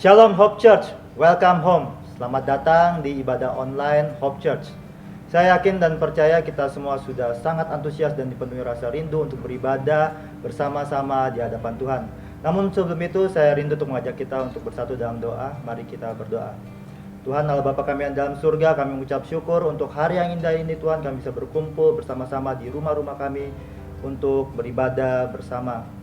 Shalom Hope Church, welcome home. Selamat datang di ibadah online Hope Church. Saya yakin dan percaya kita semua sudah sangat antusias dan dipenuhi rasa rindu untuk beribadah bersama-sama di hadapan Tuhan. Namun sebelum itu saya rindu untuk mengajak kita untuk bersatu dalam doa. Mari kita berdoa. Tuhan Allah Bapa kami yang dalam surga, kami mengucap syukur untuk hari yang indah ini Tuhan. Kami bisa berkumpul bersama-sama di rumah-rumah kami untuk beribadah bersama.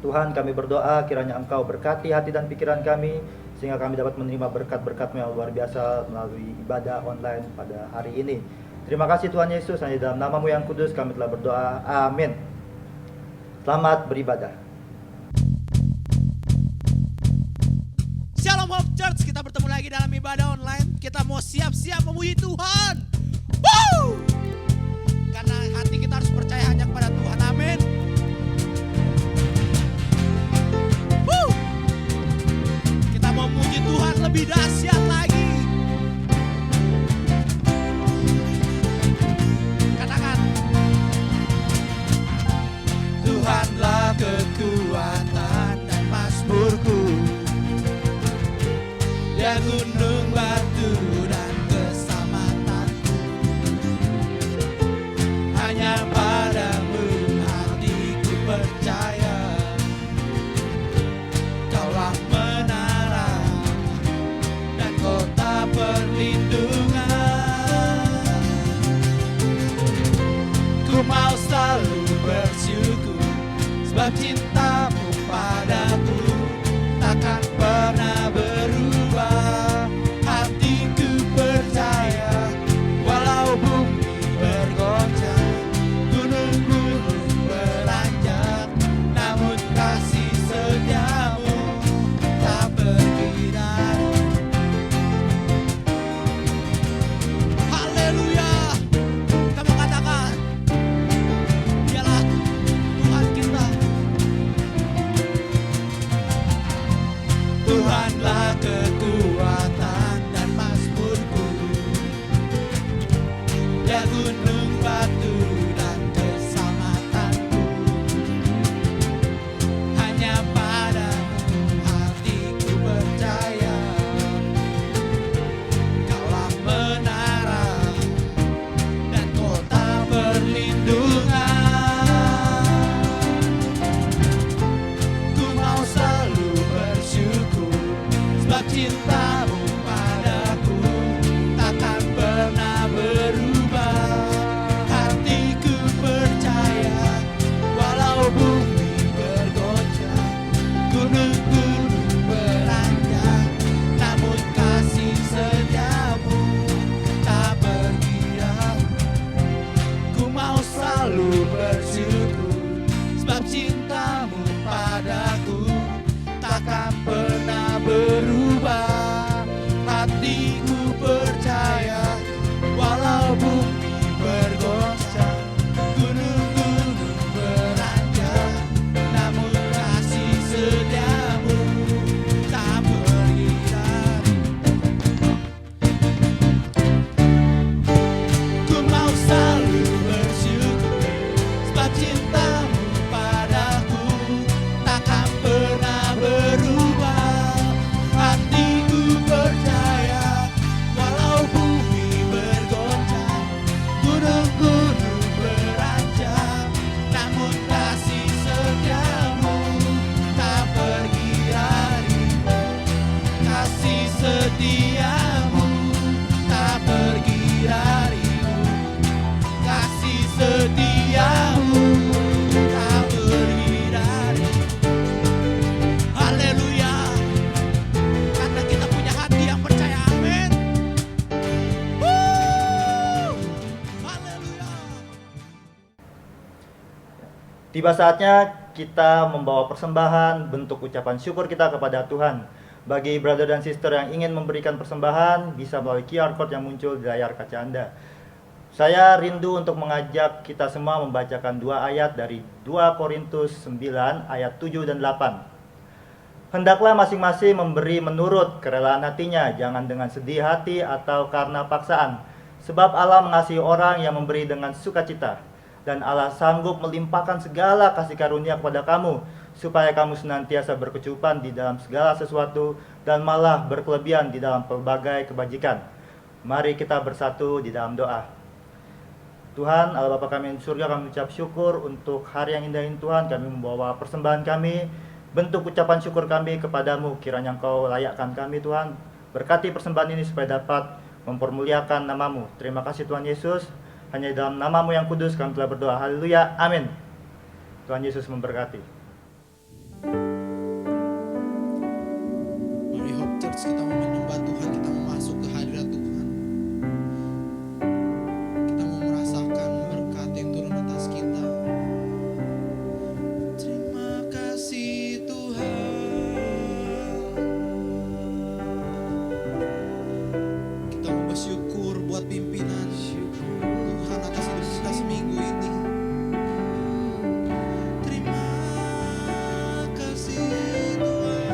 Tuhan, kami berdoa kiranya Engkau berkati hati dan pikiran kami sehingga kami dapat menerima berkat-berkat-Mu yang luar biasa melalui ibadah online pada hari ini. Terima kasih Tuhan Yesus, hanya dalam nama-Mu yang kudus kami telah berdoa. Amin. Selamat beribadah. Shalom Hope Church, kita bertemu lagi dalam ibadah online. Kita mau siap-siap memuji Tuhan. Woo! Karena hati kita harus percaya hanya kepada Tuhan. Amin. Memuji Tuhan lebih dahsyat lagi. Katakan, Tuhanlah kekuatan dan mazmurku, Dia gunung batu dan keselamatanku. Hanya padamu hatiku percaya, Kaulah kota perlindungan. Ku mau selalu bersyukur sebab cintamu padaku takkan pernah berubah. Hatiku percaya walau bumi bergoncang, gunung-gunung beranjak, namun kasih setiamu tak pergi dari. Tuhanlah kekuatan dan mazmurku, Dia gunung batu dan keselamatanku. Hanya padamu hatiku percaya, Kaulah menara dan kota perlindungan. Ku mau selalu bersyukur sebab cintamu padaku takkan pernah berubah. Hatiku percaya walau bumi bergoncang, gunung-gunung beranjak, namun kasih setiamu tak pergi dari. Ku mau selalu bersyukur sebab cintamu padaku takkan pernah berubah. setiamu tak pergi dariku, kasih setiamu tak pergi dariku. Haleluya, karena kita punya hati yang percaya. Amin. Haleluya. Tiba saatnya kita membawa persembahan bentuk ucapan syukur kita kepada Tuhan. Bagi brother dan sister yang ingin memberikan persembahan, bisa melalui QR code yang muncul di layar kaca Anda. Saya rindu untuk mengajak kita semua membacakan dua ayat dari 2 Korintus 9 ayat 7 dan 8. Hendaklah masing-masing memberi menurut kerelaan hatinya, jangan dengan sedih hati atau karena paksaan. Sebab Allah mengasihi orang yang memberi dengan sukacita. Dan Allah sanggup melimpahkan segala kasih karunia kepada kamu, supaya kamu senantiasa berkecukupan di dalam segala sesuatu, dan malah berkelebihan di dalam pelbagai kebajikan. Mari kita bersatu di dalam doa. Tuhan, Allah Bapa kami di surga, kami ucap syukur untuk hari yang indah ini Tuhan. Kami membawa persembahan kami, bentuk ucapan syukur kami kepadamu. Kiranya Engkau layakkan kami Tuhan. Berkati persembahan ini supaya dapat mempermuliakan namamu. Terima kasih Tuhan Yesus. Hanya di dalam namamu yang kudus kami telah berdoa. Haleluya. Amin. Tuhan Yesus memberkati. Mari Hope Church, kita mau menyembah Tuhan, kita mau masuk ke hadirat Tuhan. Kita mau merasakan berkat yang turun atas kita. Terima kasih Tuhan. Kita mau bersyukur buat pimpinan Tuhan atas hidup kita seminggu ini. Terima kasih Tuhan.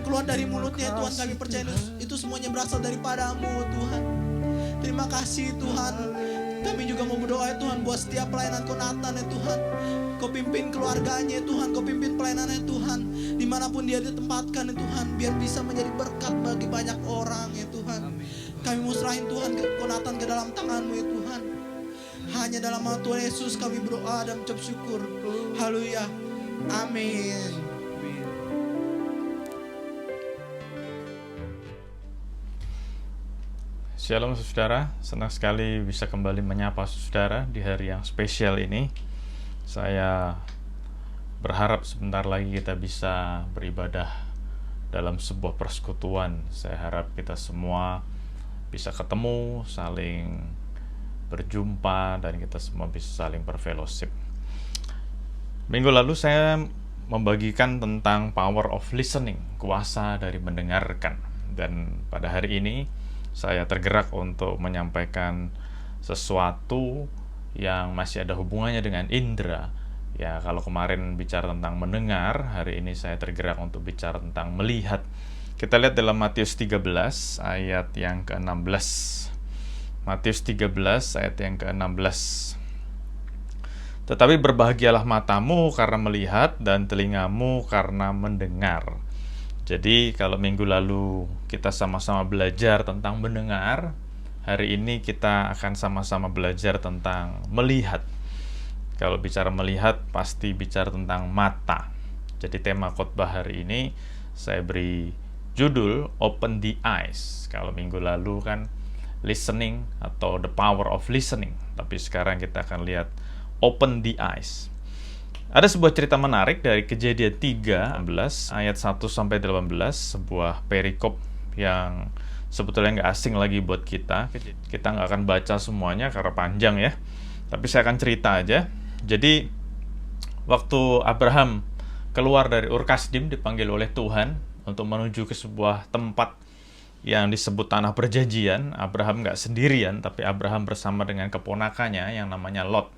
keluar dari mulutnya Tuhan, kami percaya itu semuanya berasal daripada-Mu Tuhan. Terima kasih Tuhan. Kami juga mau berdoa ya Tuhan buat setiap pelayanan Konatan ya Tuhan. Kau pimpin keluarganya ya Tuhan, Kau pimpin pelayanannya ya Tuhan. Dimanapun dia ditempatkan ya Tuhan, biar bisa menjadi berkat bagi banyak orang ya Tuhan. Kami mau serahin Tuhan Konatan ke dalam tangan-Mu ya Tuhan. Hanya dalam nama Tuhan Yesus kami berdoa dan mengucap syukur. Haleluya. Amin. Shalom saudara, senang sekali bisa kembali menyapa saudara di hari yang spesial ini. Saya berharap sebentar lagi kita bisa beribadah dalam sebuah persekutuan. Saya harap kita semua bisa ketemu, saling berjumpa, dan kita semua bisa saling berfellowship. Minggu lalu saya membagikan tentang power of listening, kuasa dari mendengarkan. Dan pada hari ini saya tergerak untuk menyampaikan sesuatu yang masih ada hubungannya dengan indera. Ya, kalau kemarin bicara tentang mendengar, hari ini saya tergerak untuk bicara tentang melihat. Kita lihat dalam Matius 13 ayat yang ke-16. Matius 13 ayat yang ke-16. Tetapi berbahagialah matamu karena melihat dan telingamu karena mendengar. Jadi kalau minggu lalu kita sama-sama belajar tentang mendengar, hari ini kita akan sama-sama belajar tentang melihat. Kalau bicara melihat, pasti bicara tentang mata. Jadi tema khotbah hari ini saya beri judul Open the Eyes. Kalau minggu lalu kan listening atau the power of listening. Tapi sekarang kita akan lihat Open the Eyes. Ada sebuah cerita menarik dari Kejadian 13 ayat 1-18, sebuah perikop yang sebetulnya nggak asing lagi buat kita. Kita nggak akan baca semuanya karena panjang ya, tapi saya akan cerita aja. Jadi waktu Abraham keluar dari Ur Kasdim, dipanggil oleh Tuhan untuk menuju ke sebuah tempat yang disebut Tanah Perjanjian. Abraham nggak sendirian, tapi Abraham bersama dengan keponakannya yang namanya Lot.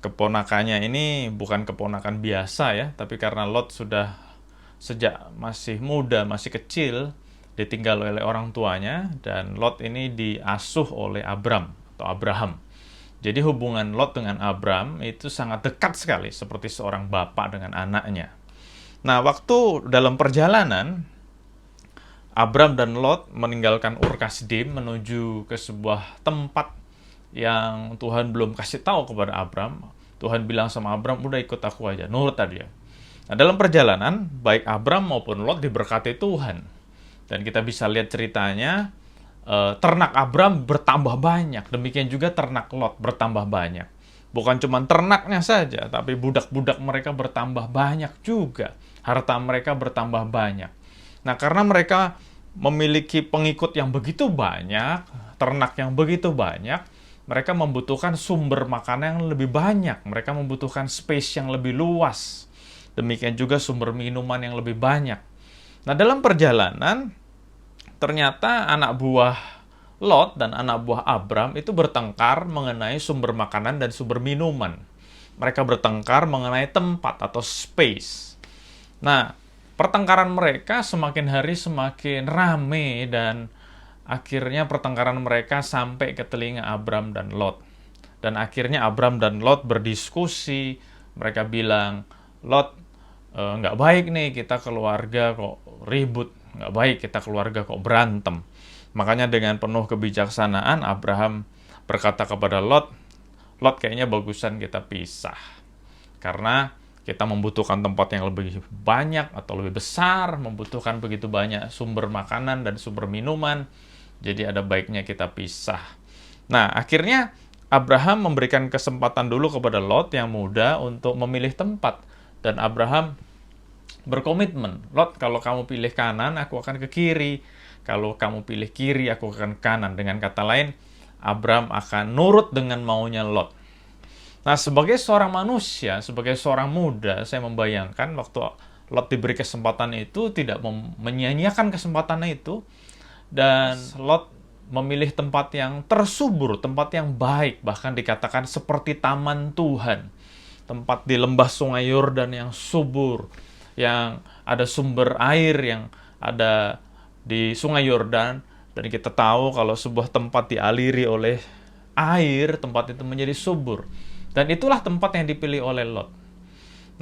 Keponakannya ini bukan keponakan biasa ya, tapi karena Lot sudah sejak masih muda, masih kecil, ditinggal oleh orang tuanya, dan Lot ini diasuh oleh Abraham. Jadi hubungan Lot dengan Abraham itu sangat dekat sekali, seperti seorang bapak dengan anaknya. Nah, waktu dalam perjalanan, Abraham dan Lot meninggalkan Ur Kasdim menuju ke sebuah tempat yang Tuhan belum kasih tahu kepada Abraham. Tuhan bilang sama Abraham, udah ikut aku aja, nurut aja. Nah, dalam perjalanan, baik Abraham maupun Lot diberkati Tuhan. Dan kita bisa lihat ceritanya, ternak Abraham bertambah banyak, demikian juga ternak Lot bertambah banyak. Bukan cuma ternaknya saja, tapi budak-budak mereka bertambah banyak juga. Harta mereka bertambah banyak. Nah, karena mereka memiliki pengikut yang begitu banyak, ternak yang begitu banyak, mereka membutuhkan sumber makanan yang lebih banyak. Mereka membutuhkan space yang lebih luas. Demikian juga sumber minuman yang lebih banyak. Nah, dalam perjalanan, ternyata anak buah Lot dan anak buah Abraham itu bertengkar mengenai sumber makanan dan sumber minuman. Mereka bertengkar mengenai tempat atau space. Nah, pertengkaran mereka semakin hari semakin rame, dan akhirnya pertengkaran mereka sampai ke telinga Abraham dan Lot. Dan akhirnya Abraham dan Lot berdiskusi. Mereka bilang, Lot, nggak baik nih kita keluarga kok ribut. Nggak baik kita keluarga kok berantem. Makanya dengan penuh kebijaksanaan, Abraham berkata kepada Lot, Lot kayaknya bagusan kita pisah. Karena kita membutuhkan tempat yang lebih banyak atau lebih besar, membutuhkan begitu banyak sumber makanan dan sumber minuman. Jadi ada baiknya kita pisah. Nah, akhirnya Abraham memberikan kesempatan dulu kepada Lot yang muda untuk memilih tempat. Dan Abraham berkomitmen, Lot, kalau kamu pilih kanan, aku akan ke kiri. Kalau kamu pilih kiri, aku akan ke kanan. Dengan kata lain, Abraham akan nurut dengan maunya Lot. Nah, sebagai seorang manusia, sebagai seorang muda, saya membayangkan waktu Lot diberi kesempatan itu, tidak menyia-nyiakan kesempatannya itu. Dan Lot memilih tempat yang tersubur, tempat yang baik, bahkan dikatakan seperti taman Tuhan. Tempat di lembah sungai Yordan yang subur, yang ada sumber air yang ada di Sungai Yordan, dan kita tahu kalau sebuah tempat dialiri oleh air, tempat itu menjadi subur. Dan itulah tempat yang dipilih oleh Lot.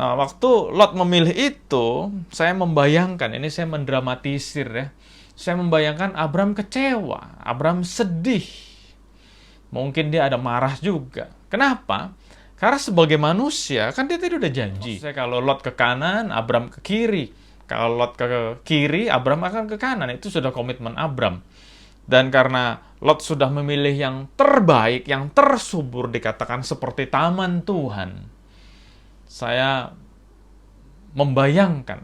Nah, waktu Lot memilih itu, saya membayangkan, ini saya mendramatisir ya, saya membayangkan Abram kecewa, Abram sedih. Mungkin dia ada marah juga. Kenapa? Karena sebagai manusia, kan dia tadi udah janji. Kalau Lot ke kanan, Abram ke kiri. Kalau Lot ke kiri, Abram akan ke kanan. Itu sudah komitmen Abram. Dan karena Lot sudah memilih yang terbaik, yang tersubur, dikatakan seperti taman Tuhan. Saya membayangkan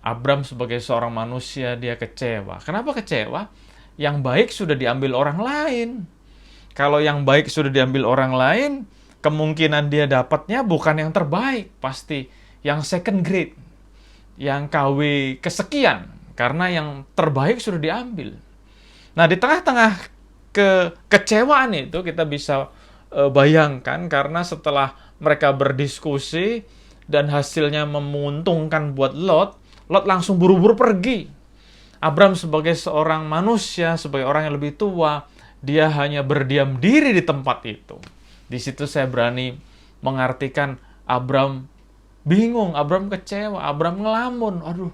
Abram sebagai seorang manusia, dia kecewa. Kenapa kecewa? Yang baik sudah diambil orang lain. Kalau yang baik sudah diambil orang lain, kemungkinan dia dapatnya bukan yang terbaik, pasti yang second grade, yang KW kesekian, karena yang terbaik sudah diambil. Nah, di tengah-tengah kekecewaan itu kita bisa bayangkan, karena setelah mereka berdiskusi dan hasilnya menguntungkan buat Lot, Lot langsung buru-buru pergi. Abram sebagai seorang manusia, sebagai orang yang lebih tua, dia hanya berdiam diri di tempat itu. Di situ saya berani mengartikan Abram bingung, Abram kecewa, Abram ngelamun. Aduh,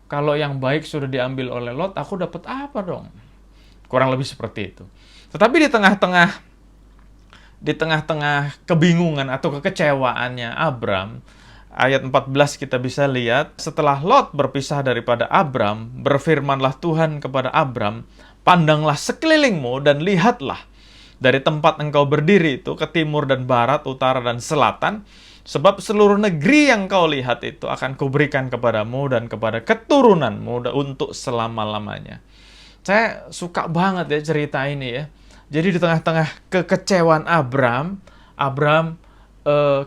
kalau yang baik sudah diambil oleh Lot, aku dapat apa dong? Kurang lebih seperti itu. Tetapi di tengah-tengah kebingungan atau kekecewaannya Abram, ayat 14 kita bisa lihat, setelah Lot berpisah daripada Abram, berfirmanlah Tuhan kepada Abram, pandanglah sekelilingmu dan lihatlah dari tempat engkau berdiri itu ke timur dan barat, utara dan selatan, sebab seluruh negeri yang kau lihat itu akan kuberikan kepadamu dan kepada keturunanmu untuk selama-lamanya. Saya suka banget ya cerita ini ya. Jadi di tengah-tengah kekecewaan Abram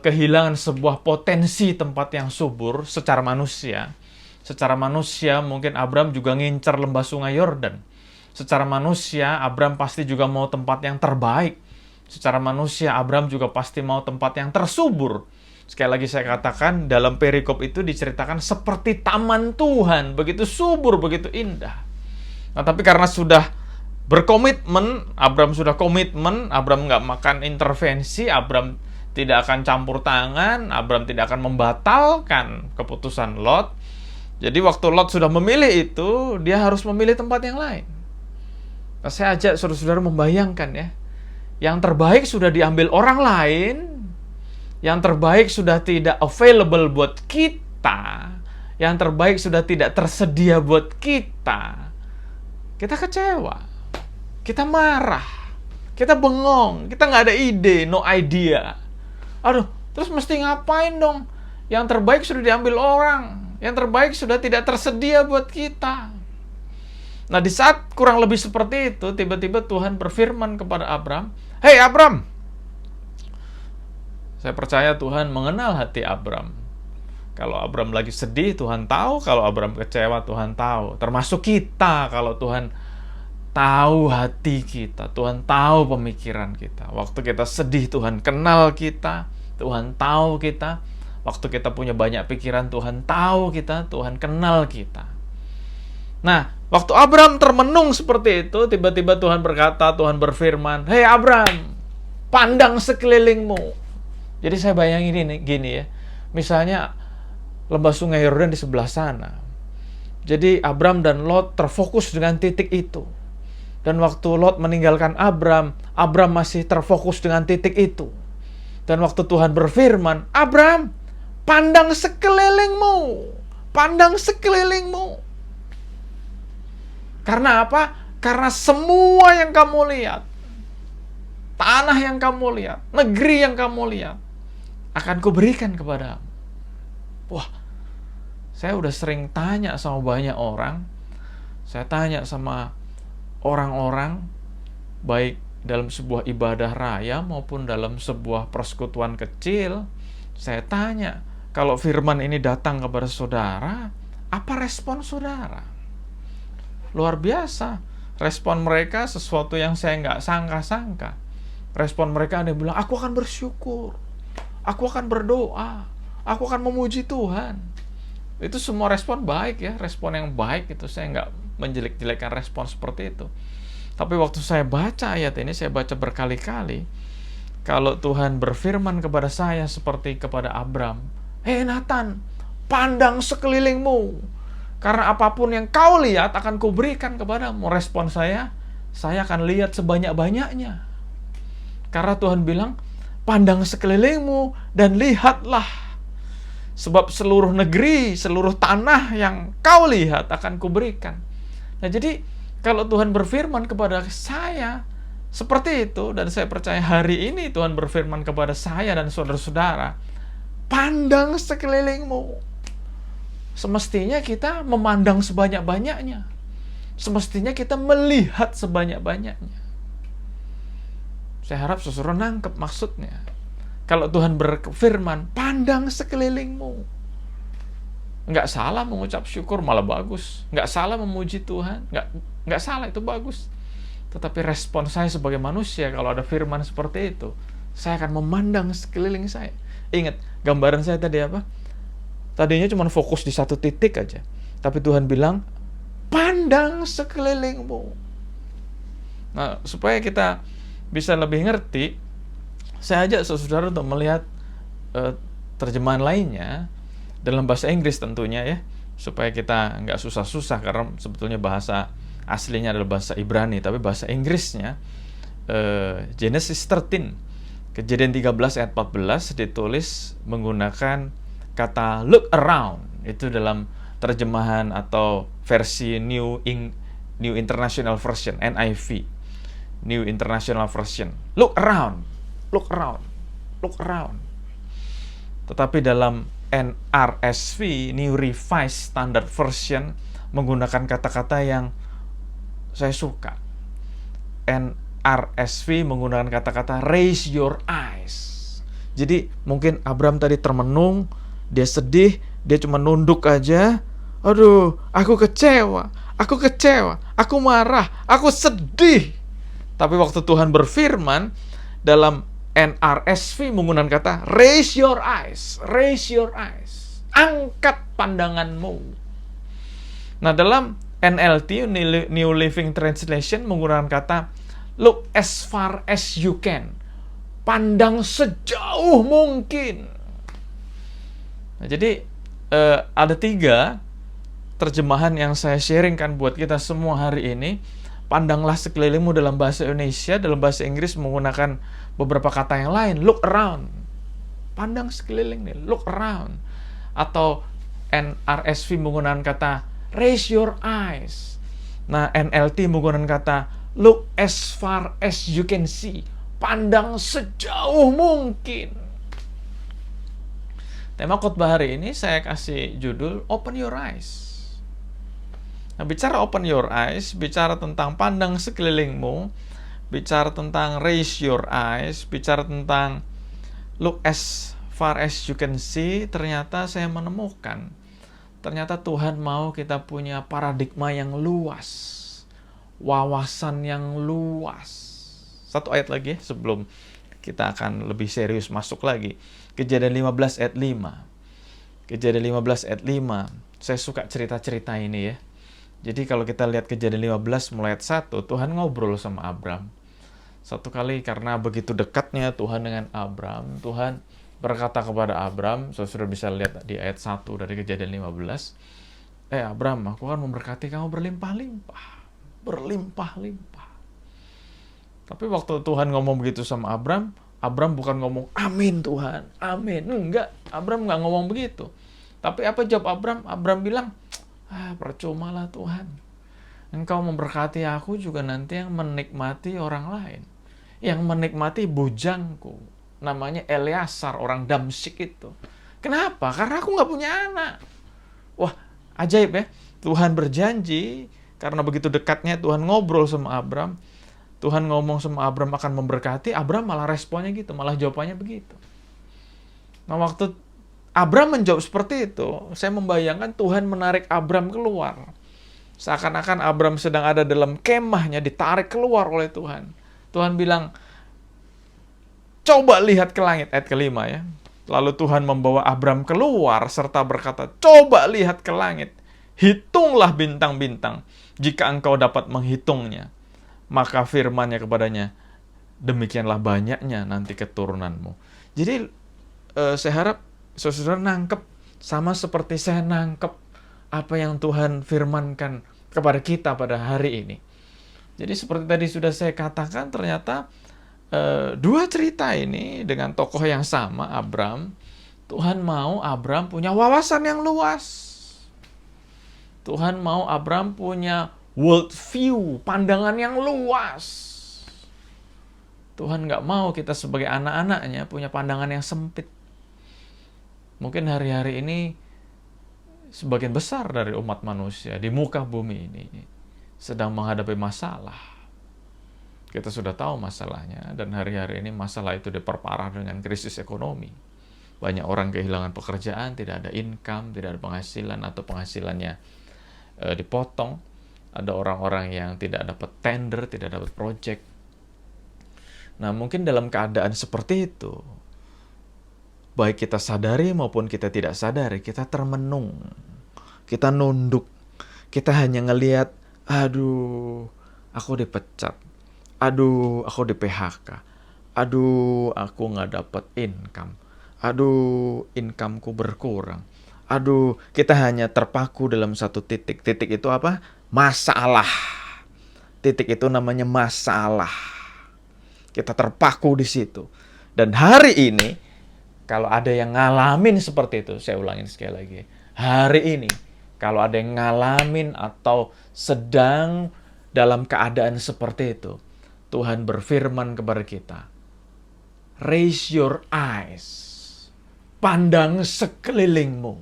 kehilangan sebuah potensi tempat yang subur secara manusia. Secara manusia mungkin Abram juga ngincar lembah Sungai Yordan. Secara manusia, Abram pasti juga mau tempat yang terbaik. Secara manusia, Abram juga pasti mau tempat yang tersubur. Sekali lagi saya katakan, dalam perikop itu diceritakan seperti taman Tuhan. Begitu subur, begitu indah. Nah, tapi karena sudah berkomitmen, Abram sudah komitmen, Abram nggak makan intervensi, Abram tidak akan campur tangan, Abram tidak akan membatalkan keputusan Lot. Jadi waktu Lot sudah memilih itu, dia harus memilih tempat yang lain. Nah, saya ajak saudara-saudara membayangkan ya, yang terbaik sudah diambil orang lain, yang terbaik sudah tidak available buat kita, yang terbaik sudah tidak tersedia buat kita. Kita kecewa, kita marah, kita bengong, kita nggak ada ide, no idea. Aduh, terus mesti ngapain dong? Yang terbaik sudah diambil orang, yang terbaik sudah tidak tersedia buat kita. Nah, di saat kurang lebih seperti itu, tiba-tiba Tuhan berfirman kepada Abram, "Hei Abram!" Saya percaya Tuhan mengenal hati Abram. Kalau Abram lagi sedih, Tuhan tahu. Kalau Abram kecewa, Tuhan tahu. Termasuk kita, kalau Tuhan tahu hati kita, Tuhan tahu pemikiran kita. Waktu kita sedih, Tuhan kenal kita, Tuhan tahu kita. Waktu kita punya banyak pikiran, Tuhan tahu kita, Tuhan kenal kita. Nah, waktu Abram termenung seperti itu, tiba-tiba Tuhan berkata, Tuhan berfirman, "Hei Abram, pandang sekelilingmu." Jadi saya bayangin ini gini ya. Misalnya lembah Sungai Yordan di sebelah sana. Jadi Abram dan Lot terfokus dengan titik itu. Dan waktu Lot meninggalkan Abram masih terfokus dengan titik itu. Dan waktu Tuhan berfirman, "Abram, pandang sekelilingmu. Pandang sekelilingmu." Karena apa? Karena semua yang kamu lihat, tanah yang kamu lihat, negeri yang kamu lihat, akan kuberikan kepadamu. Wah, saya udah sering tanya sama banyak orang. Saya tanya sama orang-orang, baik dalam sebuah ibadah raya maupun dalam sebuah persekutuan kecil. Saya tanya, kalau firman ini datang kepada saudara, apa respon saudara? Luar biasa. Respon mereka sesuatu yang saya nggak sangka-sangka. Respon mereka ada yang bilang, "Aku akan bersyukur. Aku akan berdoa. Aku akan memuji Tuhan." Itu semua respon baik ya, respon yang baik itu. Saya nggak menjelek-jelekan respon seperti itu. Tapi waktu saya baca ayat ini, saya baca berkali-kali, kalau Tuhan berfirman kepada saya seperti kepada Abram, "Hei Nathan, pandang sekelilingmu, karena apapun yang kau lihat akan kuberikan kepadamu." Respon saya akan lihat sebanyak-banyaknya. Karena Tuhan bilang, pandang sekelilingmu dan lihatlah. Sebab seluruh negeri, seluruh tanah yang kau lihat akan kuberikan. Nah, jadi kalau Tuhan berfirman kepada saya seperti itu, dan saya percaya hari ini Tuhan berfirman kepada saya dan saudara-saudara, pandang sekelilingmu. Semestinya kita memandang sebanyak-banyaknya. Semestinya kita melihat sebanyak-banyaknya. Saya harap saudara nangkep maksudnya. Kalau Tuhan berfirman, pandang sekelilingmu. Nggak salah mengucap syukur, malah bagus. Nggak salah memuji Tuhan, nggak salah, itu bagus. Tetapi respon saya sebagai manusia, kalau ada firman seperti itu, saya akan memandang sekeliling saya. Ingat, gambaran saya tadi apa? Tadinya cuma fokus di satu titik aja. Tapi Tuhan bilang, pandang sekelilingmu. Nah, supaya kita bisa lebih ngerti, saya ajak saudara untuk melihat terjemahan lainnya dalam bahasa Inggris tentunya ya, supaya kita nggak susah-susah, karena sebetulnya bahasa aslinya adalah bahasa Ibrani, tapi bahasa Inggrisnya Genesis 13, Kejadian 13 ayat 14 ditulis menggunakan kata look around. Itu dalam terjemahan atau versi New International Version, NIV, New International Version. Look around. Look around, look around. Tetapi dalam NRSV, New Revised Standard Version, menggunakan kata-kata yang saya suka. NRSV menggunakan kata-kata raise your eyes. Jadi mungkin Abram tadi termenung, dia sedih, dia cuma nunduk aja. Aduh, aku kecewa, aku marah, aku sedih. Tapi waktu Tuhan berfirman, dalam NRSV menggunakan kata raise your eyes, angkat pandanganmu. Nah, dalam NLT, New Living Translation, menggunakan kata look as far as you can, pandang sejauh mungkin. Nah, jadi ada 3 terjemahan yang saya sharingkan buat kita semua hari ini. Pandanglah sekelilingmu dalam bahasa Indonesia, dalam bahasa Inggris menggunakan beberapa kata yang lain. Look around. Pandang sekeliling nih, look around. Atau NRSV menggunakan kata raise your eyes. Nah, NLT menggunakan kata look as far as you can see. Pandang sejauh mungkin. Tema khotbah hari ini saya kasih judul Open Your Eyes. Nah, bicara open your eyes, bicara tentang pandang sekelilingmu, bicara tentang raise your eyes, bicara tentang look as far as you can see, ternyata saya menemukan, ternyata Tuhan mau kita punya paradigma yang luas, wawasan yang luas. Satu ayat lagi sebelum kita akan lebih serius masuk lagi. Kejadian 15 ayat 5. Kejadian 15 ayat 5. Saya suka cerita-cerita ini ya. Jadi kalau kita lihat Kejadian 15 mulai ayat 1, Tuhan ngobrol sama Abram. Satu kali karena begitu dekatnya Tuhan dengan Abram, Tuhan berkata kepada Abram, saudara bisa lihat di ayat 1 dari Kejadian 15, Abram, aku akan memberkati kamu berlimpah-limpah. Berlimpah-limpah. Tapi waktu Tuhan ngomong begitu sama Abram bukan ngomong, amin Tuhan, amin. Enggak, Abram nggak ngomong begitu. Tapi apa jawab Abram? Abram bilang, percuma lah Tuhan. Engkau memberkati aku juga nanti yang menikmati orang lain. Yang menikmati bujangku. Namanya Eleasar, orang Damsyik itu. Kenapa? Karena aku nggak punya anak. Wah, ajaib ya. Tuhan berjanji, karena begitu dekatnya Tuhan ngobrol sama Abram. Tuhan ngomong sama Abram akan memberkati. Abram malah responnya gitu, malah jawabannya begitu. Nah, waktu Abram menjawab seperti itu, saya membayangkan Tuhan menarik Abram keluar. Seakan-akan Abram sedang ada dalam kemahnya, ditarik keluar oleh Tuhan. Tuhan bilang, coba lihat ke langit, ayat kelima ya. Lalu Tuhan membawa Abram keluar serta berkata, "Coba lihat ke langit, hitunglah bintang-bintang, jika engkau dapat menghitungnya." Maka firman-Nya kepadanya, "Demikianlah banyaknya nanti keturunanmu." Jadi saya harap saudara nangkep sama seperti saya nangkep apa yang Tuhan firmankan kepada kita pada hari ini. Jadi seperti tadi sudah saya katakan, ternyata dua cerita ini dengan tokoh yang sama, Abram. Tuhan mau Abram punya wawasan yang luas. Tuhan mau Abram punya world view, pandangan yang luas. Tuhan nggak mau kita sebagai anak-anaknya punya pandangan yang sempit. Mungkin hari-hari ini sebagian besar dari umat manusia di muka bumi ini sedang menghadapi masalah. Kita sudah tahu masalahnya, dan hari-hari ini masalah itu diperparah dengan krisis ekonomi. Banyak orang kehilangan pekerjaan, tidak ada income, tidak ada penghasilan, atau penghasilannya dipotong. Ada orang-orang yang tidak dapat tender, tidak dapat project. Nah, mungkin dalam keadaan seperti itu, baik kita sadari maupun kita tidak sadari, kita termenung, kita nunduk, kita hanya ngelihat, aduh, aku dipecat, aduh, aku di PHK, aduh, aku nggak dapat income, aduh, incomeku berkurang, aduh, kita hanya terpaku dalam satu titik. Titik itu apa? Masalah. Titik itu namanya masalah. Kita terpaku di situ. Dan hari ini, kalau ada yang ngalamin seperti itu, saya ulangin sekali lagi. Hari ini, kalau ada yang ngalamin atau sedang dalam keadaan seperti itu, Tuhan berfirman kepada kita, raise your eyes, pandang sekelilingmu.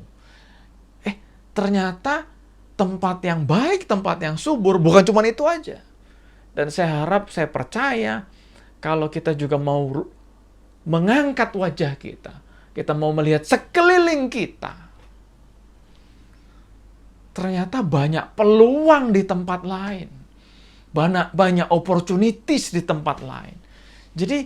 Ternyata tempat yang baik, tempat yang subur, bukan cuma itu aja. Dan saya harap, saya percaya, kalau kita juga mau mengangkat wajah kita mau melihat sekeliling kita, ternyata banyak peluang di tempat lain. Banyak opportunities di tempat lain. Jadi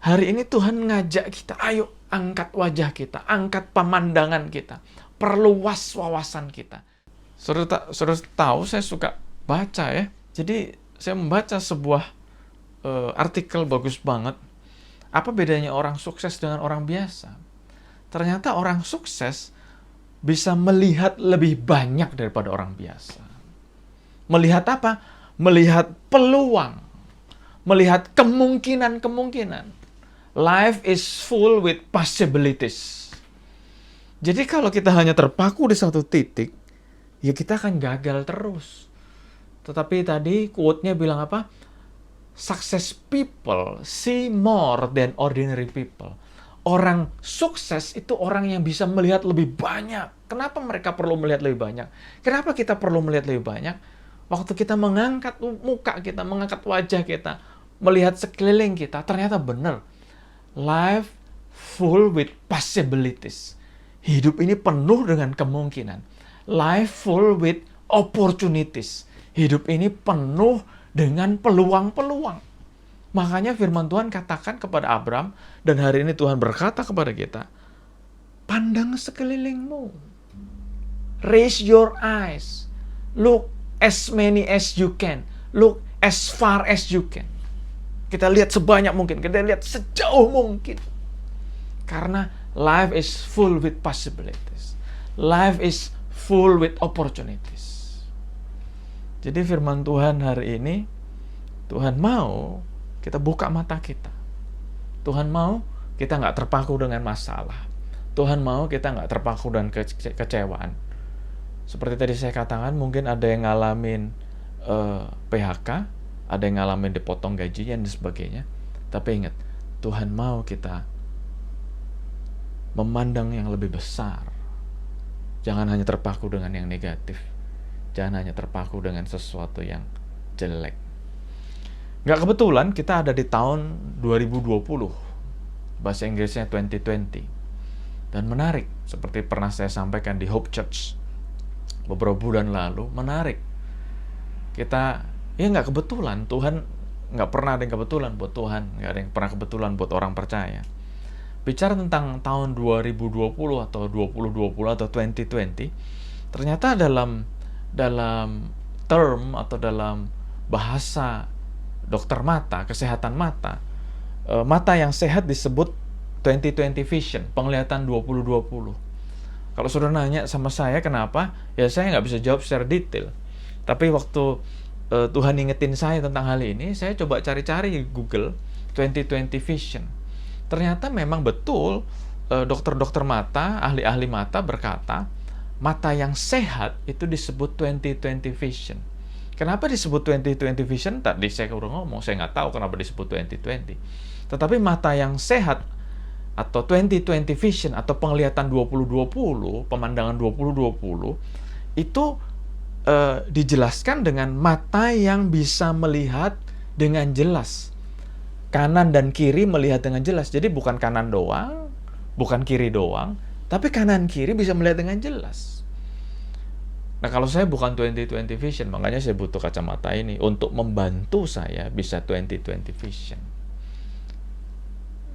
hari ini Tuhan ngajak kita, ayo angkat wajah kita, angkat pemandangan kita, perluas wawasan kita. Saudara tahu saya suka baca ya. Jadi saya membaca sebuah artikel bagus banget. Apa bedanya orang sukses dengan orang biasa? Ternyata orang sukses bisa melihat lebih banyak daripada orang biasa. Melihat apa? Melihat peluang. Melihat kemungkinan-kemungkinan. Life is full with possibilities. Jadi kalau kita hanya terpaku di satu titik, ya kita akan gagal terus. Tetapi tadi quote-nya bilang apa? Success people see more than ordinary people. Orang sukses itu orang yang bisa melihat lebih banyak. Kenapa mereka perlu melihat lebih banyak? Kenapa kita perlu melihat lebih banyak? Waktu kita mengangkat muka kita, mengangkat wajah kita, melihat sekeliling kita, ternyata benar. Life full with possibilities. Hidup ini penuh dengan kemungkinan. Life full with opportunities. Hidup ini penuh dengan peluang-peluang. Makanya firman Tuhan katakan kepada Abram, dan hari ini Tuhan berkata kepada kita, pandang sekelilingmu. Raise your eyes. Look as many as you can. Look as far as you can. Kita lihat sebanyak mungkin. Kita lihat sejauh mungkin. Karena life is full with possibilities. Life is full with opportunities. Jadi firman Tuhan hari ini, Tuhan mau kita buka mata kita. Tuhan mau kita nggak terpaku dengan masalah. Tuhan mau kita nggak terpaku dengan kecewaan. Seperti tadi saya katakan, mungkin ada yang ngalamin PHK, ada yang ngalamin dipotong gajinya dan sebagainya. Tapi ingat, Tuhan mau kita memandang yang lebih besar. Jangan hanya terpaku dengan yang negatif. Jangan hanya terpaku dengan sesuatu yang jelek. Nggak kebetulan kita ada di tahun 2020. Bahasa Inggrisnya 2020. Dan menarik, seperti pernah saya sampaikan di Hope Church beberapa bulan lalu, menarik. Kita, ya nggak kebetulan, Tuhan nggak pernah ada yang kebetulan buat Tuhan. Nggak ada yang pernah kebetulan buat orang percaya. bicara tentang tahun 2020 atau 2020 atau 2020, ternyata dalam term atau dalam bahasa dokter mata, kesehatan mata, mata yang sehat disebut 2020 vision, penglihatan 2020. Kalau saudara nanya sama saya kenapa, ya saya nggak bisa jawab secara detail. Tapi waktu Tuhan ingetin saya tentang hal ini, saya coba cari-cari di Google 2020 vision. Ternyata memang betul dokter-dokter mata, ahli-ahli mata berkata, mata yang sehat itu disebut 2020 vision. Kenapa disebut 2020 vision? Tadi saya udah ngomong, saya nggak tahu kenapa disebut 2020. Tetapi mata yang sehat atau 2020 vision atau penglihatan 2020, pemandangan 2020 itu dijelaskan dengan mata yang bisa melihat dengan jelas. Kanan dan kiri melihat dengan jelas. Jadi bukan kanan doang, bukan kiri doang, tapi kanan kiri bisa melihat dengan jelas. Nah, kalau saya bukan 2020 vision, makanya saya butuh kacamata ini untuk membantu saya bisa 2020 vision.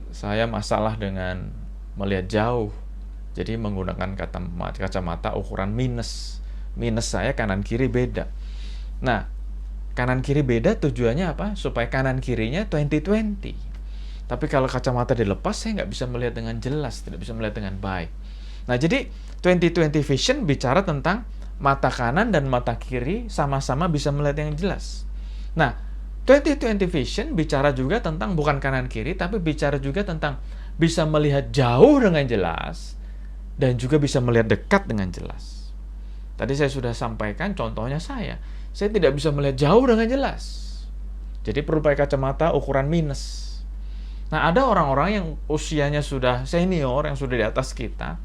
Saya masalah dengan melihat jauh, jadi menggunakan kacamata ukuran minus. Minus saya kanan kiri beda. Nah, kanan kiri beda tujuannya apa? Supaya kanan kirinya 2020. Tapi kalau kacamata dilepas, saya nggak bisa melihat dengan jelas, tidak bisa melihat dengan baik. Nah, jadi 2020 vision bicara tentang mata kanan dan mata kiri sama-sama bisa melihat yang jelas. Nah, 2020 vision bicara juga tentang bukan kanan kiri, tapi bicara juga tentang bisa melihat jauh dengan jelas dan juga bisa melihat dekat dengan jelas. Tadi saya sudah sampaikan contohnya saya tidak bisa melihat jauh dengan jelas. Jadi perlu pakai kacamata ukuran minus. Nah, ada orang-orang yang usianya sudah senior, yang sudah di atas kita,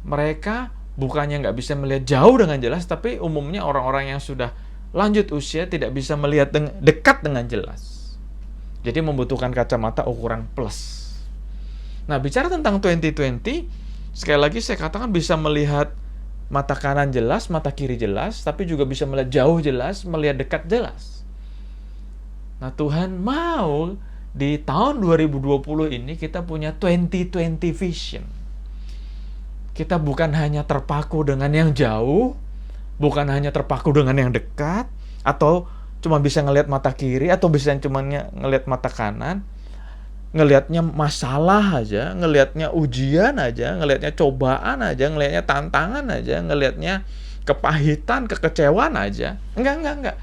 mereka bukannya nggak bisa melihat jauh dengan jelas, tapi umumnya orang-orang yang sudah lanjut usia tidak bisa melihat dekat dengan jelas. Jadi membutuhkan kacamata ukuran plus. Nah, bicara tentang 2020, sekali lagi saya katakan bisa melihat mata kanan jelas, mata kiri jelas, tapi juga bisa melihat jauh jelas, melihat dekat jelas. Nah, Tuhan mau di tahun 2020 ini kita punya 2020 vision. Kita bukan hanya terpaku dengan yang jauh, bukan hanya terpaku dengan yang dekat, atau cuma bisa ngelihat mata kiri, atau bisa cuma ngelihat mata kanan, ngelihatnya masalah aja, ngelihatnya ujian aja, ngelihatnya cobaan aja, ngelihatnya tantangan aja, ngelihatnya kepahitan, kekecewaan aja. Enggak.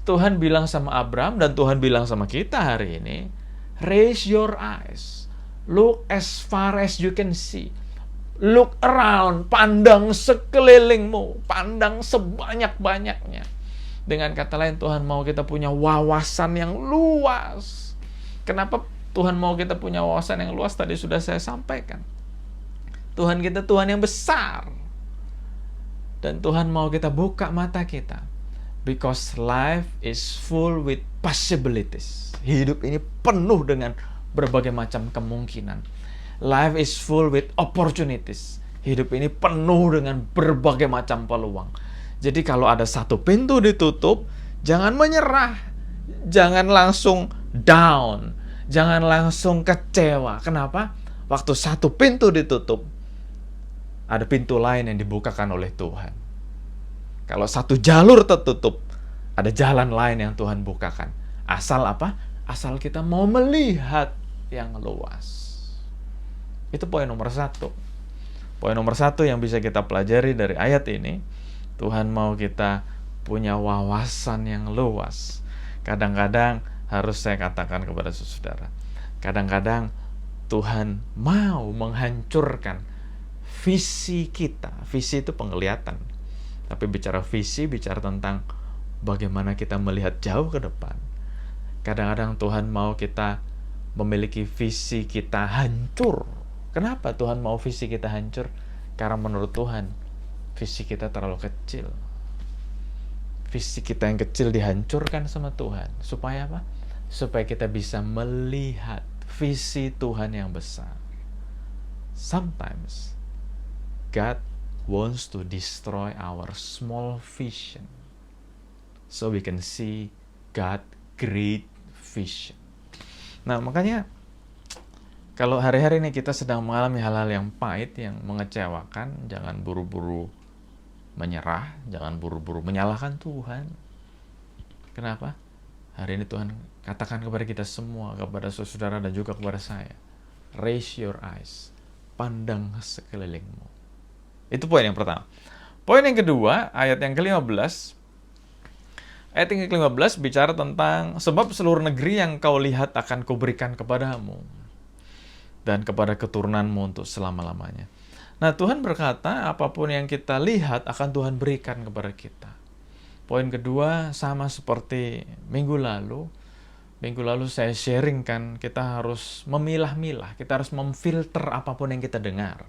Tuhan bilang sama Abraham dan Tuhan bilang sama kita hari ini, raise your eyes, look as far as you can see. Look around, pandang sekelilingmu, pandang sebanyak-banyaknya. Dengan kata lain, Tuhan mau kita punya wawasan yang luas. Kenapa Tuhan mau kita punya wawasan yang luas? Tadi sudah saya sampaikan. Tuhan kita Tuhan yang besar. Dan Tuhan mau kita buka mata kita. Because life is full with possibilities. Hidup ini penuh dengan berbagai macam kemungkinan. Life is full with opportunities. Hidup ini penuh dengan berbagai macam peluang. Jadi kalau ada satu pintu ditutup, jangan menyerah. Jangan langsung down. Jangan langsung kecewa. Kenapa? Waktu satu pintu ditutup, ada pintu lain yang dibukakan oleh Tuhan. Kalau satu jalur tertutup, ada jalan lain yang Tuhan bukakan. Asal apa? Asal kita mau melihat yang luas. Itu poin nomor 1. Poin nomor 1 yang bisa kita pelajari dari ayat ini, Tuhan mau kita punya wawasan yang luas. Kadang-kadang harus saya katakan kepada saudara, kadang-kadang Tuhan mau menghancurkan visi kita. Visi itu penglihatan. Tapi bicara visi, bicara tentang bagaimana kita melihat jauh ke depan. Kadang-kadang Tuhan mau kita memiliki visi kita hancur. Kenapa Tuhan mau visi kita hancur? Karena menurut Tuhan, visi kita terlalu kecil. Visi kita yang kecil dihancurkan sama Tuhan. Supaya apa? Supaya kita bisa melihat visi Tuhan yang besar. Sometimes, God wants to destroy our small vision. So we can see God's great vision. Nah, makanya Kalau hari-hari ini kita sedang mengalami hal-hal yang pahit, yang mengecewakan, jangan buru-buru menyerah, jangan buru-buru menyalahkan Tuhan. Kenapa? Hari ini Tuhan katakan kepada kita semua, kepada saudara dan juga kepada saya, raise your eyes, pandang sekelilingmu. Itu poin yang pertama. Poin yang kedua, ayat yang ke-15. Ayat yang ke-15 bicara tentang sebab seluruh negeri yang kau lihat akan kuberikan kepadamu dan kepada keturunanmu untuk selama-lamanya. Nah, Tuhan berkata, apapun yang kita lihat akan Tuhan berikan kepada kita. Poin kedua, sama seperti minggu lalu. Minggu lalu saya sharingkan, kita harus memilah-milah, kita harus memfilter apapun yang kita dengar.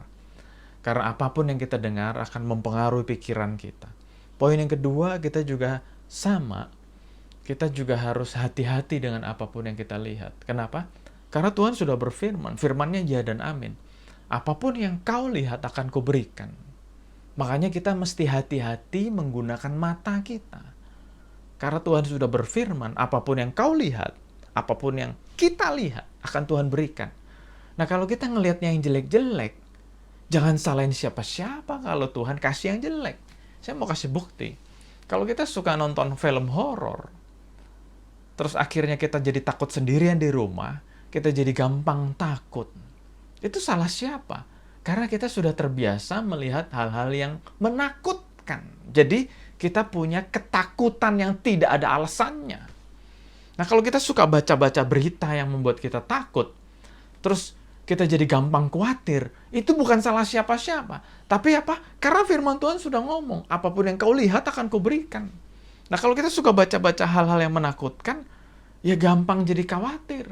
Karena apapun yang kita dengar akan mempengaruhi pikiran kita. Poin yang kedua, kita juga sama. Kita juga harus hati-hati dengan apapun yang kita lihat. Kenapa? Karena Tuhan sudah berfirman, firman-Nya ya dan amin. Apapun yang kau lihat akan kuberikan. Makanya kita mesti hati-hati menggunakan mata kita. Karena Tuhan sudah berfirman, apapun yang kau lihat, apapun yang kita lihat, akan Tuhan berikan. Nah, kalau kita ngelihatnya yang jelek-jelek, jangan salahin siapa-siapa kalau Tuhan kasih yang jelek. Saya mau kasih bukti. Kalau kita suka nonton film horor, terus akhirnya kita jadi takut sendirian di rumah, kita jadi gampang takut. Itu salah siapa? Karena kita sudah terbiasa melihat hal-hal yang menakutkan. Jadi kita punya ketakutan yang tidak ada alasannya. Nah, kalau kita suka baca-baca berita yang membuat kita takut, terus kita jadi gampang khawatir, itu bukan salah siapa-siapa. Tapi apa? Karena firman Tuhan sudah ngomong, apapun yang kau lihat akan kuberikan. Nah, kalau kita suka baca-baca hal-hal yang menakutkan, ya gampang jadi khawatir.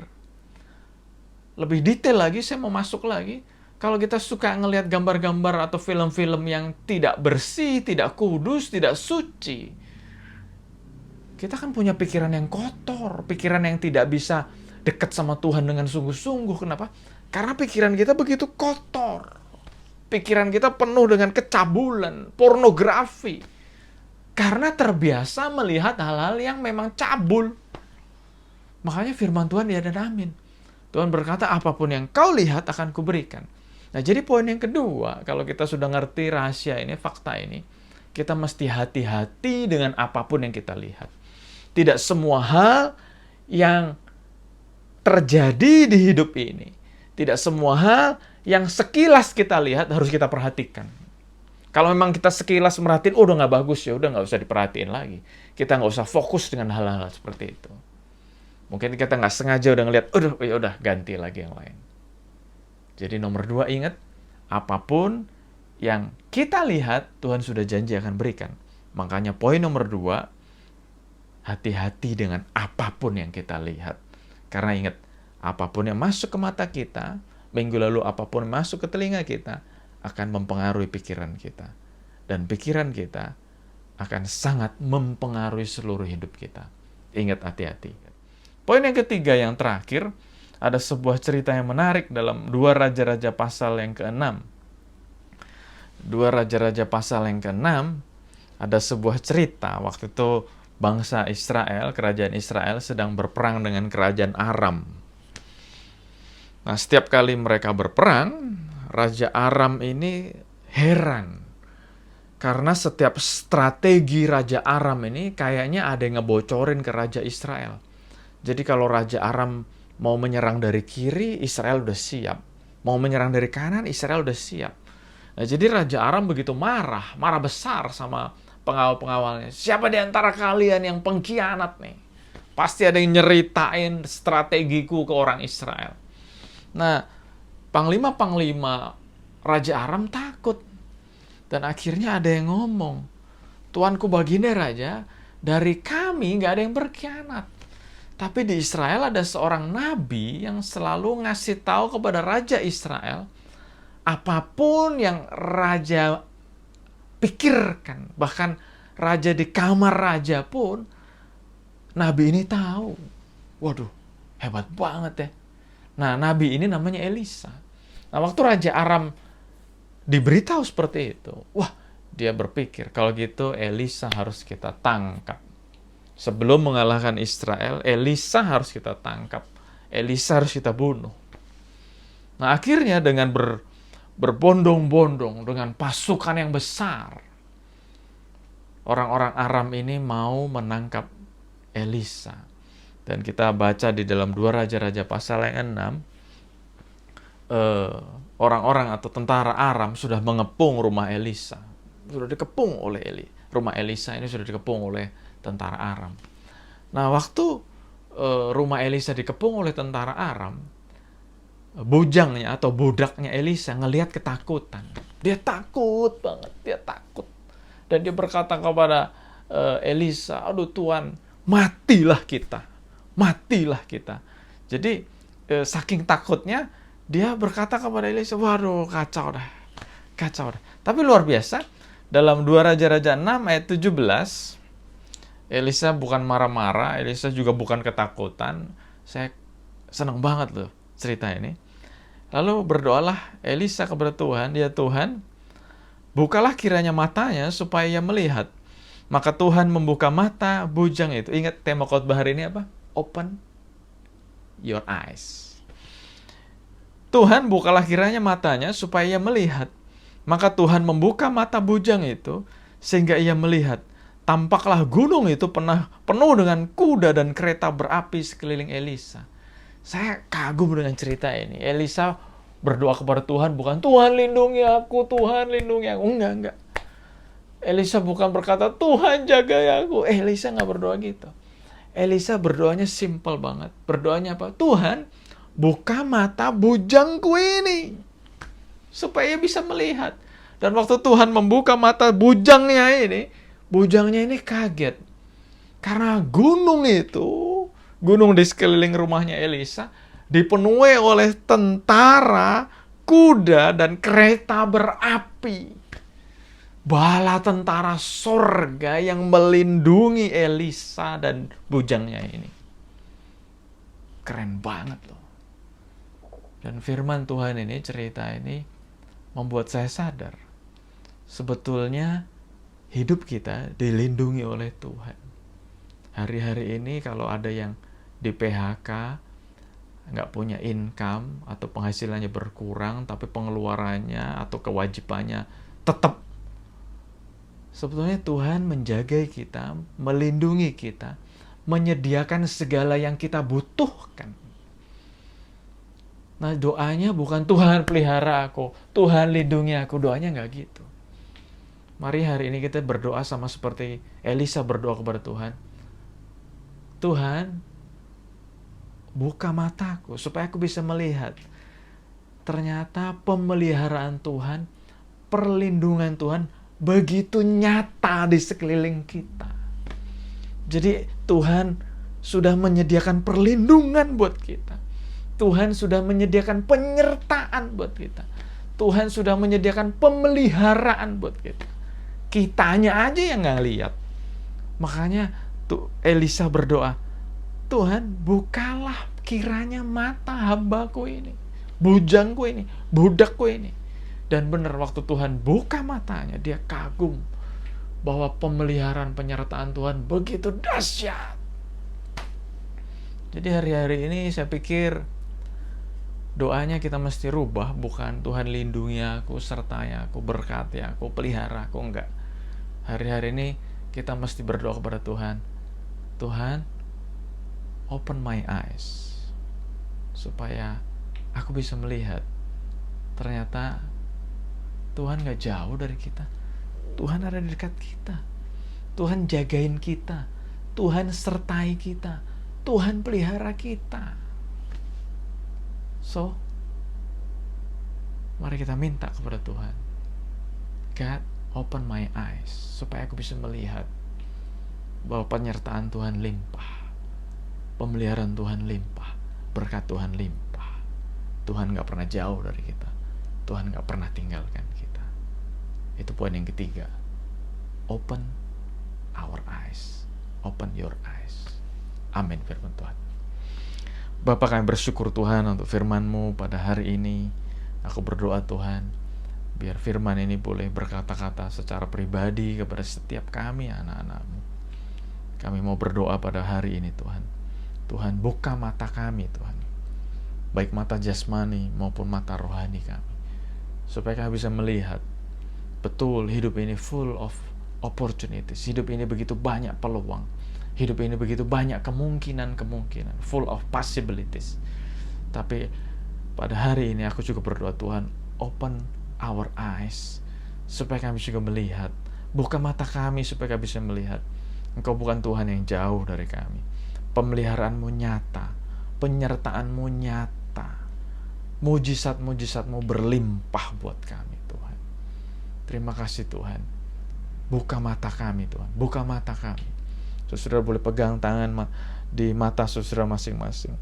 Lebih detail lagi, saya mau masuk lagi. Kalau kita suka ngelihat gambar-gambar atau film-film yang tidak bersih, tidak kudus, tidak suci, kita kan punya pikiran yang kotor, pikiran yang tidak bisa dekat sama Tuhan dengan sungguh-sungguh. Kenapa? Karena pikiran kita begitu kotor. Pikiran kita penuh dengan kecabulan, pornografi. Karena terbiasa melihat hal-hal yang memang cabul. Makanya firman Tuhan ya dan amin. Tuhan berkata, apapun yang kau lihat akan kuberikan. Nah, jadi poin yang kedua, kalau kita sudah ngerti rahasia ini, fakta ini, kita mesti hati-hati dengan apapun yang kita lihat. Tidak semua hal yang terjadi di hidup ini, tidak semua hal yang sekilas kita lihat harus kita perhatikan. Kalau memang kita sekilas merhatiin, udah nggak bagus ya, udah nggak usah diperhatiin lagi. Kita nggak usah fokus dengan hal-hal seperti itu. Mungkin kita nggak sengaja udah ngeliat, udah ganti lagi yang lain. Jadi nomor 2 ingat, apapun yang kita lihat, Tuhan sudah janji akan berikan. Makanya poin nomor 2, hati-hati dengan apapun yang kita lihat. Karena ingat, apapun yang masuk ke mata kita, minggu lalu apapun yang masuk ke telinga kita, akan mempengaruhi pikiran kita. Dan pikiran kita akan sangat mempengaruhi seluruh hidup kita. Ingat, hati-hati. Poin yang ketiga yang terakhir, ada sebuah cerita yang menarik dalam 2 Raja-Raja pasal yang ke-6. 2 Raja-Raja pasal yang ke-6, ada sebuah cerita. Waktu itu bangsa Israel, kerajaan Israel sedang berperang dengan kerajaan Aram. Nah, setiap kali mereka berperang, Raja Aram ini heran. Karena setiap strategi Raja Aram ini kayaknya ada yang ngebocorin ke Raja Israel. Jadi kalau Raja Aram mau menyerang dari kiri, Israel udah siap. Mau menyerang dari kanan, Israel udah siap. Nah, jadi Raja Aram begitu marah besar sama pengawal-pengawalnya. Siapa di antara kalian yang pengkhianat nih? Pasti ada yang nyeritain strategiku ke orang Israel. Nah, panglima-panglima Raja Aram takut. Dan akhirnya ada yang ngomong, Tuanku Baginda Raja, dari kami nggak ada yang berkhianat. Tapi di Israel ada seorang nabi yang selalu ngasih tahu kepada Raja Israel, apapun yang Raja pikirkan, bahkan Raja di kamar Raja pun, nabi ini tahu. Waduh, hebat banget ya. Nah, nabi ini namanya Elisa. Nah, waktu Raja Aram diberitahu seperti itu, wah, dia berpikir, kalau gitu Elisa harus kita tangkap. Sebelum mengalahkan Israel, Elisa harus kita tangkap. Elisa harus kita bunuh. Nah, akhirnya dengan berbondong-bondong, dengan pasukan yang besar, orang-orang Aram ini mau menangkap Elisa. Dan kita baca di dalam 2 Raja-Raja pasal yang 6, orang-orang atau tentara Aram sudah mengepung rumah Elisa. Sudah dikepung oleh rumah Elisa ini sudah dikepung oleh tentara Aram. Nah, waktu rumah Elisa dikepung oleh tentara Aram, bujangnya atau budaknya Elisa ngelihat ketakutan. Dia takut banget, dia takut. Dan dia berkata kepada Elisa, "Aduh Tuhan, matilah kita. Matilah kita." Jadi saking takutnya dia berkata kepada Elisa, "Waduh, kacau dah. Kacau dah." Tapi luar biasa, dalam 2 Raja-Raja 6 ayat 17, Elisa bukan marah-marah, Elisa juga bukan ketakutan. Saya senang banget loh cerita ini. Lalu berdoalah Elisa kepada Tuhan, "Ya Tuhan, bukalah kiranya matanya supaya ia melihat." Maka Tuhan membuka mata bujang itu. Ingat tema khotbah hari ini apa? Open your eyes. Tuhan bukalah kiranya matanya supaya ia melihat. Maka Tuhan membuka mata bujang itu sehingga ia melihat. Tampaklah gunung itu penuh dengan kuda dan kereta berapi sekeliling Elisa. Saya kagum dengan cerita ini. Elisa berdoa kepada Tuhan, bukan "Tuhan lindungi aku, Tuhan lindungi aku." Enggak. Elisa bukan berkata "Tuhan jaga aku." Elisa nggak berdoa gitu. Elisa berdoanya simple banget. Berdoanya apa? "Tuhan, buka mata bujangku ini supaya bisa melihat." Dan waktu Tuhan membuka mata bujangnya ini kaget. Karena gunung di sekeliling rumahnya Elisa dipenuhi oleh tentara, kuda, dan kereta berapi. Bala tentara sorga yang melindungi Elisa dan bujangnya ini. Keren banget loh. Dan firman Tuhan ini, cerita ini membuat saya sadar. Sebetulnya hidup kita dilindungi oleh Tuhan. Hari-hari ini kalau ada yang di PHK, nggak punya income, atau penghasilannya berkurang, tapi pengeluarannya atau kewajibannya tetap. Sebetulnya Tuhan menjaga kita, melindungi kita, menyediakan segala yang kita butuhkan. Nah, doanya bukan "Tuhan pelihara aku, Tuhan lindungi aku." Doanya nggak gitu. Mari hari ini kita berdoa sama seperti Elisa berdoa kepada Tuhan. "Tuhan, buka mataku supaya aku bisa melihat. Ternyata pemeliharaan Tuhan, perlindungan Tuhan begitu nyata di sekeliling kita." Jadi Tuhan sudah menyediakan perlindungan buat kita. Tuhan sudah menyediakan penyertaan buat kita. Tuhan sudah menyediakan pemeliharaan buat kita. Kitanya aja yang nggak lihat. Makanya Elisa berdoa, "Tuhan, bukalah kiranya mata hambaku ini, bujangku ini, budakku ini." Dan benar, waktu Tuhan buka matanya, dia kagum bahwa pemeliharaan penyertaan Tuhan begitu dahsyat. Jadi hari-hari ini saya pikir doanya kita mesti rubah, bukan "Tuhan lindungi aku, sertai aku, berkati aku, pelihara aku." Enggak. Hari-hari ini kita mesti berdoa kepada Tuhan, "Tuhan, open my eyes supaya aku bisa melihat. Ternyata Tuhan gak jauh dari kita. Tuhan ada di dekat kita. Tuhan jagain kita. Tuhan sertai kita. Tuhan pelihara kita." So, mari kita minta kepada Tuhan, "God, open my eyes supaya aku bisa melihat bahwa penyertaan Tuhan limpah, pemeliharaan Tuhan limpah, berkat Tuhan limpah. Tuhan gak pernah jauh dari kita. Tuhan gak pernah tinggalkan kita." Itu poin yang ketiga. Open our eyes. Open your eyes. Amin firman Tuhan. Bapa, kami bersyukur Tuhan untuk firman-Mu pada hari ini. Aku berdoa Tuhan, biar firman ini boleh berkata-kata secara pribadi kepada setiap kami anak-anak-Mu. Kami mau berdoa pada hari ini Tuhan. Tuhan, buka mata kami Tuhan. baik mata jasmani maupun mata rohani kami, supaya kami bisa melihat betul hidup ini full of opportunities, hidup ini begitu banyak peluang, hidup ini begitu banyak kemungkinan, full of possibilities. Tapi pada hari ini aku juga berdoa, Tuhan, open our eyes, supaya kami juga melihat, buka mata kami supaya kami bisa melihat Engkau bukan Tuhan yang jauh dari kami. Pemeliharaanmu nyata, penyertaanmu nyata, mujizat-mujizatmu berlimpah buat kami, Tuhan. Terima kasih, Tuhan. Buka mata kami, Tuhan. Buka mata kami. Saudara boleh pegang tangan di mata saudara masing-masing.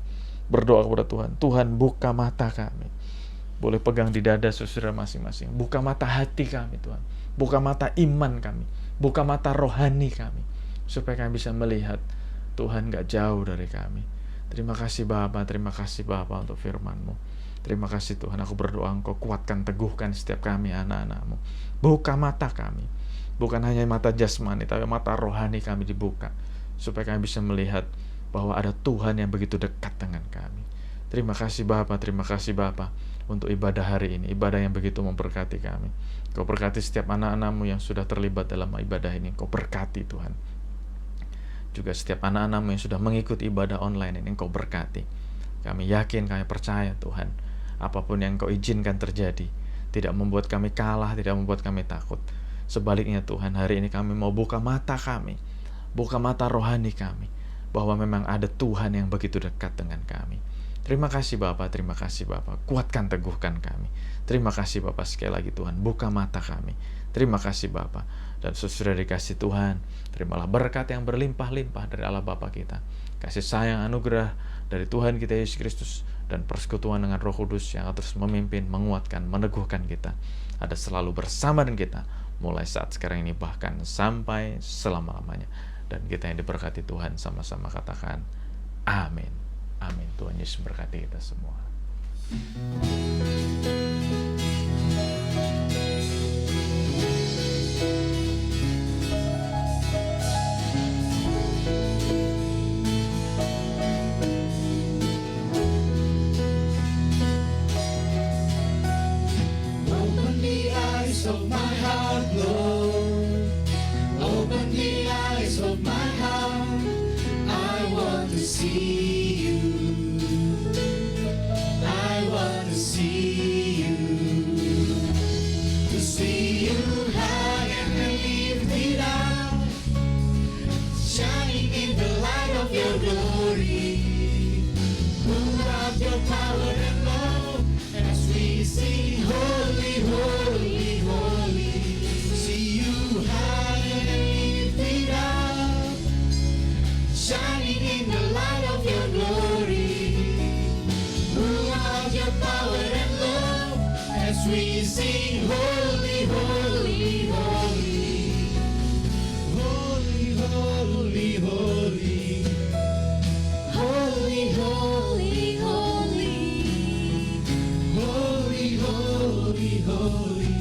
Berdoa kepada Tuhan. Tuhan, buka mata kami. Boleh pegang di dada saudara masing-masing. Buka mata hati kami, Tuhan. Buka mata iman kami. Buka mata rohani kami. Supaya kami bisa melihat Tuhan gak jauh dari kami. Terima kasih Bapa, terima kasih Bapa untuk firman-Mu. Terima kasih Tuhan, aku berdoa Engkau kuatkan, teguhkan setiap kami anak-anak-Mu. Buka mata kami. Bukan hanya mata jasmani, tapi mata rohani kami dibuka. Supaya kami bisa melihat bahwa ada Tuhan yang begitu dekat dengan kami. Terima kasih Bapa, untuk ibadah hari ini. Ibadah yang begitu memberkati kami. Kau berkati setiap anak-anak-Mu yang sudah terlibat dalam ibadah ini. Kau berkati Tuhan. Juga setiap anak-anak-Mu yang sudah mengikuti ibadah online ini, Engkau berkati. Kami yakin, kami percaya Tuhan, apapun yang Engkau izinkan terjadi, tidak membuat kami kalah, tidak membuat kami takut. Sebaliknya Tuhan, hari ini kami mau buka mata kami, buka mata rohani kami, bahwa memang ada Tuhan yang begitu dekat dengan kami. Terima kasih Bapa, kuatkan, teguhkan kami. Terima kasih Bapa, sekali lagi Tuhan, buka mata kami. Terima kasih Bapa, dan sesudah dikasih Tuhan, terimalah berkat yang berlimpah-limpah dari Allah Bapa kita, kasih sayang anugerah dari Tuhan kita Yesus Kristus, dan persekutuan dengan Roh Kudus yang terus memimpin, menguatkan, meneguhkan kita, ada selalu bersama dengan kita, mulai saat sekarang ini bahkan sampai selama-lamanya. Dan kita yang diberkati Tuhan sama-sama katakan amin. Amin. Tuhan Yesus berkati kita semua. Open the eyes of my heart, Lord. Open the eyes of my heart. I want to see you. I want to see you. To see you high and lifted up, shining in the light of your glory. Pour out your power and love as we sing holy, holy, holy. See you high and lifted up, shining in the light of your glory. Pour out your power and love as we sing holy, holy, holy. Holy, holy, holy. Holy, holy, holy. Holy, holy, holy.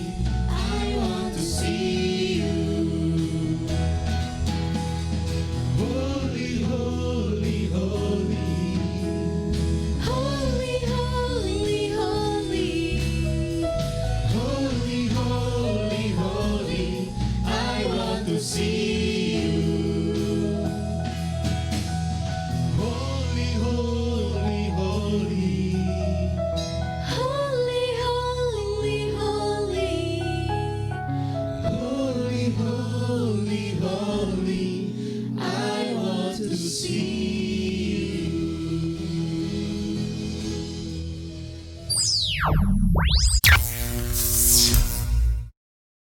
I want to see you. Holy, holy, holy. Holy, holy, holy. Holy, holy, holy. I want to see you. Holy, holy, holy. Holy, holy, holy. Holy, holy, holy. I want to see you.